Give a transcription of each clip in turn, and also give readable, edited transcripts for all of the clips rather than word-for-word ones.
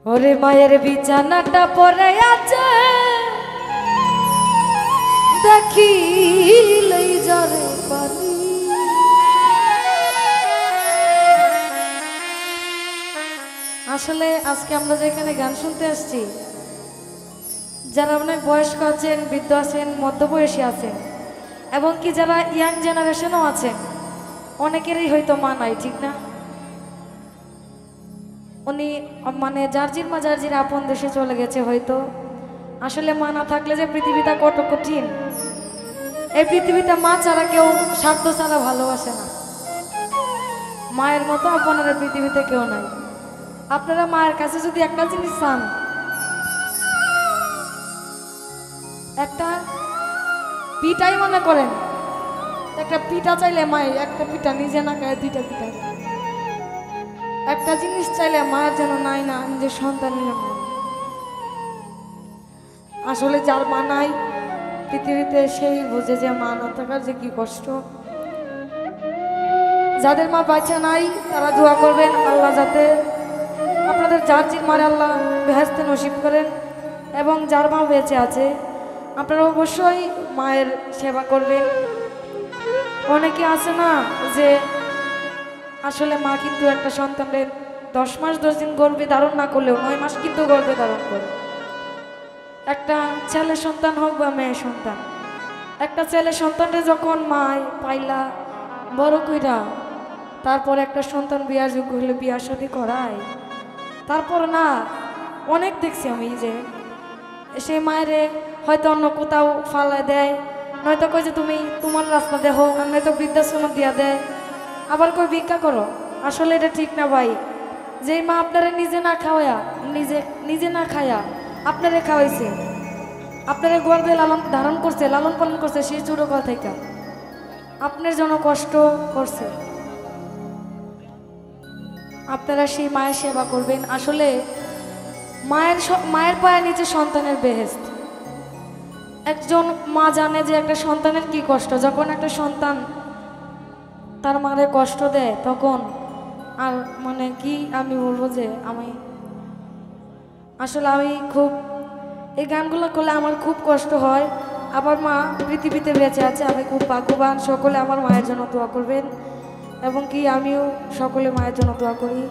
ওরে মায়ের বিছানাটা পড়ে আছে দেখিলেই জরে পানি। আসলে আজকে আমরা যেখানে গান শুনতে আসছি, যারা অনেক বয়স্ক আছেন, বৃদ্ধ আছেন, মধ্যবয়সী আছেন এবং কি যারা ইয়াং জেনারেশনও আছেন, অনেকেরই হয়তো মা নাই, ঠিক না? উনি মানে জার্জির মা জার্জির আপন দেশে চলে গেছে হয়তো। আসলে মা না থাকলে যে পৃথিবীটা কত কঠিন, এই পৃথিবীতে মা ছাড়া কেউ স্বার্থ ছাড়া ভালোবাসে না। মায়ের মতো আপনারা পৃথিবীতে কেউ নাই। আপনারা মায়ের কাছে যদি একটা জিনিস চান, একটা পিঠাই মনে করেন, একটা পিঠা চাইলে মায়ের একটা পিঠা নিজে না খায় দুইটা পিঠা। একটা জিনিস চাইলে মায়ের যেন নাই না নিজের সন্তানের মা। আসলে যার মা নাই পৃথিবীতে সেই বুঝে যে মা না থাকার যে কি কষ্ট। যাদের মা বাচ্চা নাই তারা দোয়া করবেন আল্লাহ যাতে আপনাদের জার্জির মারে আল্লাহ বেহেশতে নসিব করেন, এবং যার মা বেঁচে আছে আপনারা অবশ্যই মায়ের সেবা করবেন। অনেকে আছে না যে আসলে মা কিন্তু একটা সন্তানের 10 মাস 10 দিন গর্ভে ধারণ না করলেও 9 মাস কিন্তু গর্ভে ধারণ করে। একটা ছেলে সন্তান হোক বা মেয়ে সন্তান, একটা ছেলে সন্তানটা যখন মায় পাইলা বড় কইরা তারপর একটা সন্তান বিয়ার যোগ্য হলে বিয়া শাদী করায়, তারপর না অনেক দেখছি আমি যে সেই মায়েরে হয়তো অন্য কোথাও ফালায় দেয়, নয়তো কই যে তুমি তোমার রাস্তা দেখো, নয়তো বৃদ্ধাশ্রম দিয়া দেয়, আবার কই ভিক্ষা করো। আসলে এটা ঠিক না ভাই। যেই মা আপনারা নিজে না খাওয়া নিজে না খায়া আপনারে খাওয়াইছে, আপনারা গর্ভে লালন ধারণ করছে, লালন পালন করছে, সেই ছোটকাল থেকে আপনার জন্য কষ্ট করছে, আপনারা সেই মায়ের সেবা করবেন। আসলে মায়ের পায়ে নিচে সন্তানের বেহেশত। একজন মা জানে যে একটা সন্তানের কি কষ্ট। যখন একটা সন্তান তার মারে কষ্ট দেয় তখন আর মানে কি আমি বলবো যে আমি খুব এই গানগুলো করলে আমার খুব কষ্ট হয়। আবার মা পৃথিবীতে বেঁচে আছে, আমি খুব ভাগ্যবান। সকলে আমার মায়ের জন্য দোয়া করবেন এবং কি আমিও সকলে মায়ের জন্য দোয়া করি,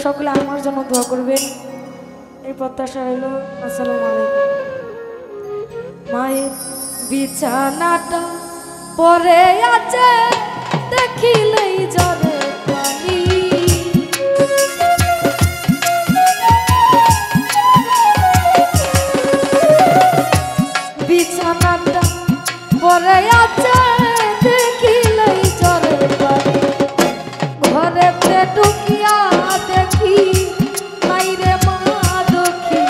সকলে আমার জন্য দোয়া করবেন, এই প্রত্যাশা রইল। আসসালামু আলাইকুম। মায়ের বিছানাটা পরে আছে দেখিলেই জরে পানি। বিছানাটা পরে আছে দেখিলেই জরে পানি। ঘরেতে ঢুকিয়া দেখি মাইরে মা দুঃখী,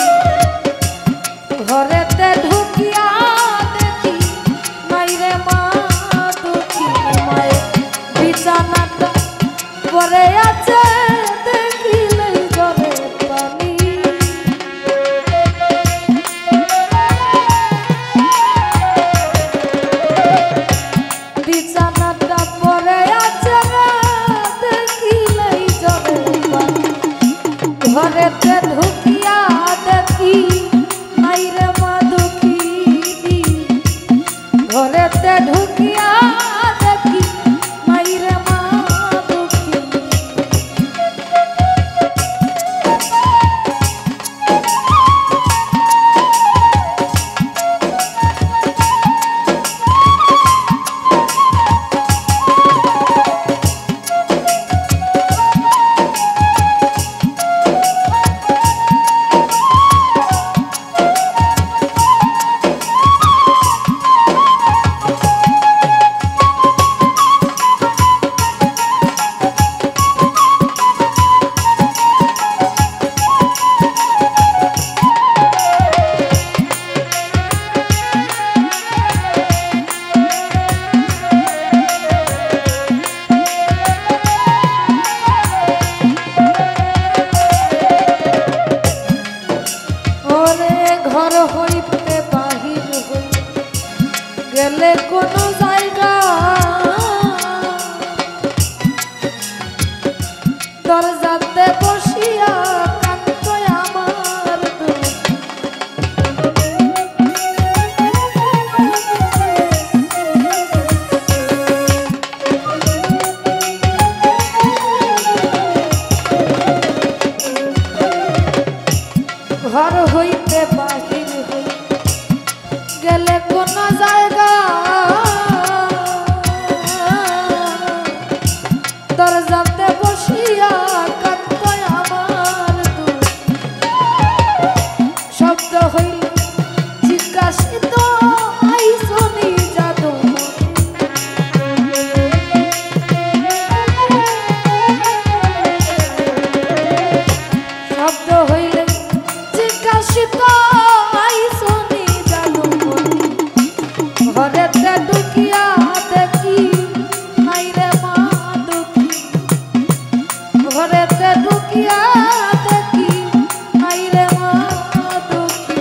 ঘরেতে ঢুকিয়া দেখি মাইরে মা দুঃখী। মায়ের বিছানাটা পরে আছে দেখিলেই জরে পানি। বিছানাটা পরে আছে দেখিলেই জরে পানি। ঘরেতে ঢুকিয়া দেখি মাইরে মা দুঃখী, ঘরেতে ঢুকিয়া দেখি মাইরে মা দুঃখী। বাহির হই গেলে কোন জায়গা দরজাতে বসিয়া কাঁদতই আমার দুঃখ শব্দ হইল জিজ্ঞাসিত আইসনি জাদু শব্দ হইলে জিজ্ঞাসিত আইসনি জাদু ঘরেতে ঢুকিয়া দেখি নাই রে মা দুঃখী ঘরেতে ঢুকিয়া দেখি নাই রে মা দুঃখী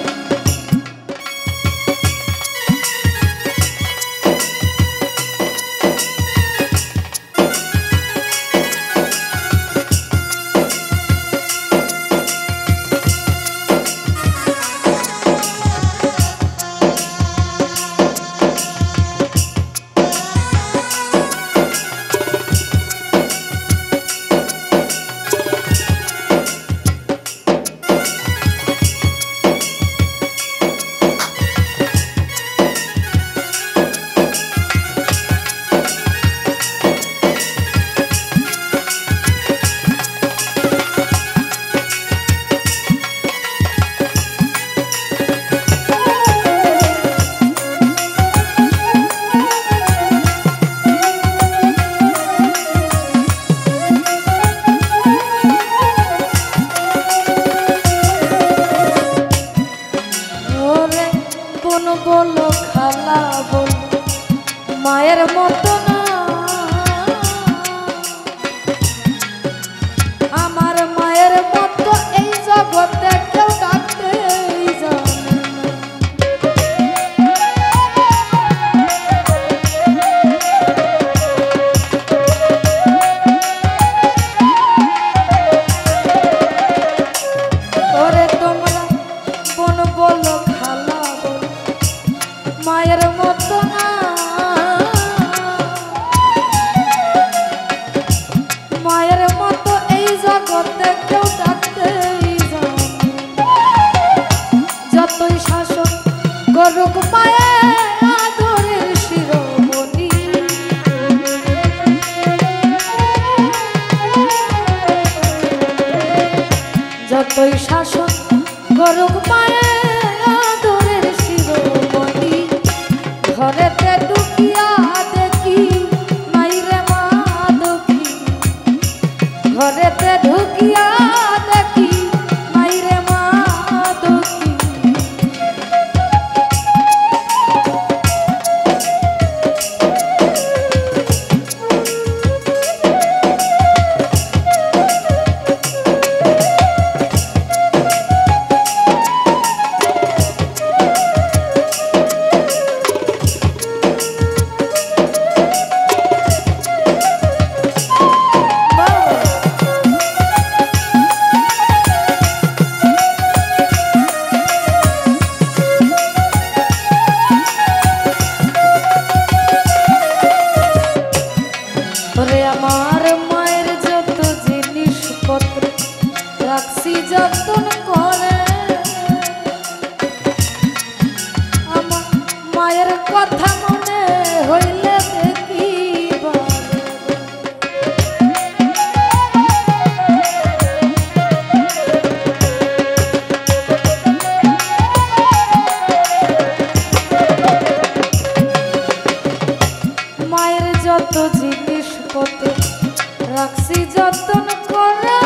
বলো খালা বল মায়ের মতো না আমার মায়ের মতো এই জগতে কেউ ডাকতেই জানে না ওরে তোমরা বোন বলো খালা বল মায়ের মতো না মায়ের মতো এই জগতে কেউ ডাকতেই জানে যতই শাসন করুক মায়ের আদরের শিরোমণি যতই শাসন করুক মায়ের আদরের শিরোমণি ঘরেতে ঢুকিয়া দেখি নাই রে মা দুঃখী ঘরেতে ঢুকিয়া দেখি নাই রে মা দুঃখী আমার মায়ের যত জিনিসপত্র রাখছি যতন করে আমার মায়ের কথা মনে হইলে দেখি মায়ের যত জিনিসপত্র রাখছি যতন করে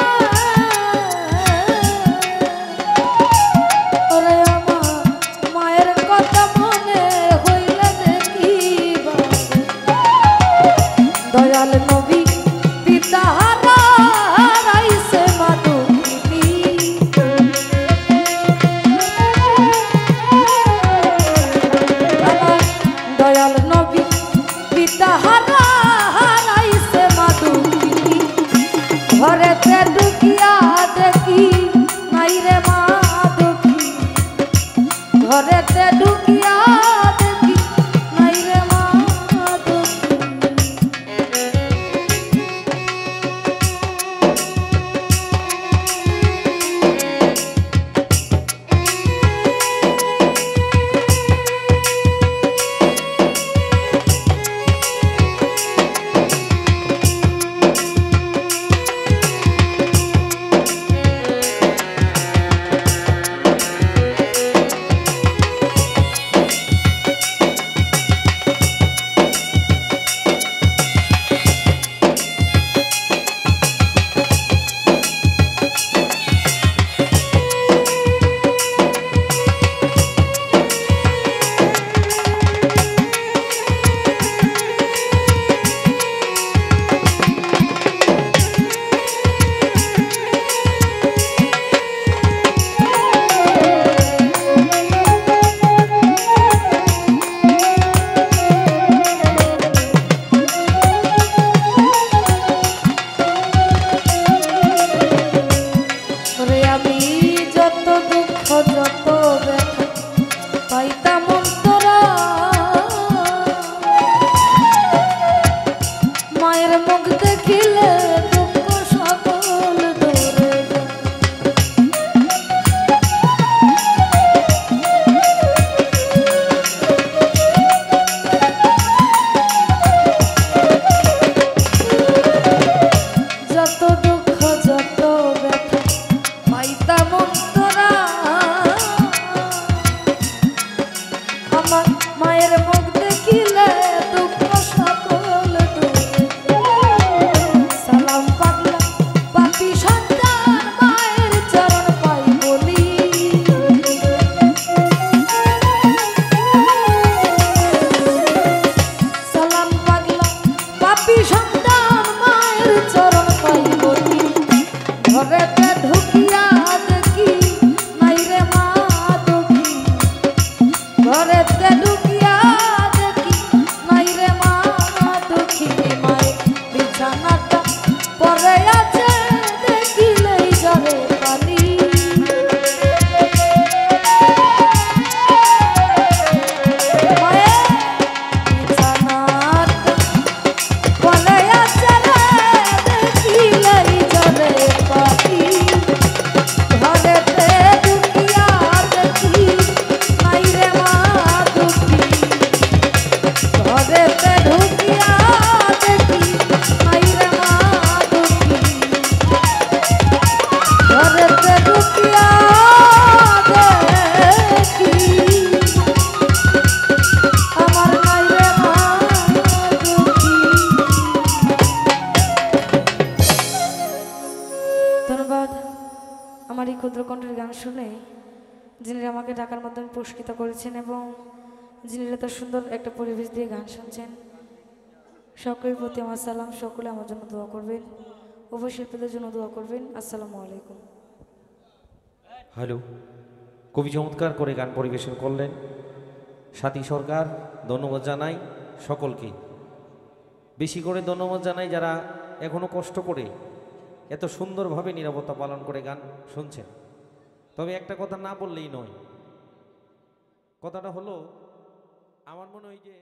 আমি যত দুঃখ যত ব্যথা পাইতাম অন্তরা মায়ের মুখ দেখিলে দুঃখ সকল দূরে যায়। যত দুঃখ যত ব্যথা পাইতাম অন্তরা আমার মায়ের মুখ দেখিলে দুঃখ সকল দূরে যায়। সালাম পাগলা পাপী সন্তান মায়ের চরণ পাই বলি সালাম পাগলা পাপী সন্তান মায়ের চরণ পাই বলি ঘরেতে ঢুকিয়া দেখি নাই রে মা দুঃখী ঘরেতে ঢুকিয়া দেখি নাই রে মা দুঃখী মায়ের বিছানাটা পরে আছে দেখিলেই ঝরে পানি মায়ের বিছানাটা পরে আছে রে দেখিলেই ঝরে পানি ঘরেতে ঢুকিয়া দেখি নাই রে মা দুঃখী ঘরেতে ঢুকিয়া দেখি নাই রে মা দুঃখী ঘরেতে ঢুকিয়া দেখি আমার নাই রে মা দুঃখী। ধন্যবাদ আমার এই ক্ষুদ্র কণ্ঠের গান শুনে যিনি আমাকে ঢাকার মাধ্যমে পুরস্কৃত করেছেন এবং যিনি এত সুন্দর একটা পরিবেশ দিয়ে গান শুনছেন সকলের প্রতি আমার সালাম। সকলে আমার জন্য দোয়া করবেন, উপশিল্পীদের জন্য দোয়া করবেন। আসসালামু আলাইকুম। হ্যালো, খুবই চমৎকার করে গান পরিবেশন করলেন সাথী সরকার। ধন্যবাদ জানাই সকলকে, বেশি করে ধন্যবাদ জানাই যারা এখনো কষ্ট করে এত সুন্দরভাবে নীরবতা পালন করে গান শুনছেন। তবে একটা কথা না বললেই নয়, কথাটা হলো আমার মনে হয় যে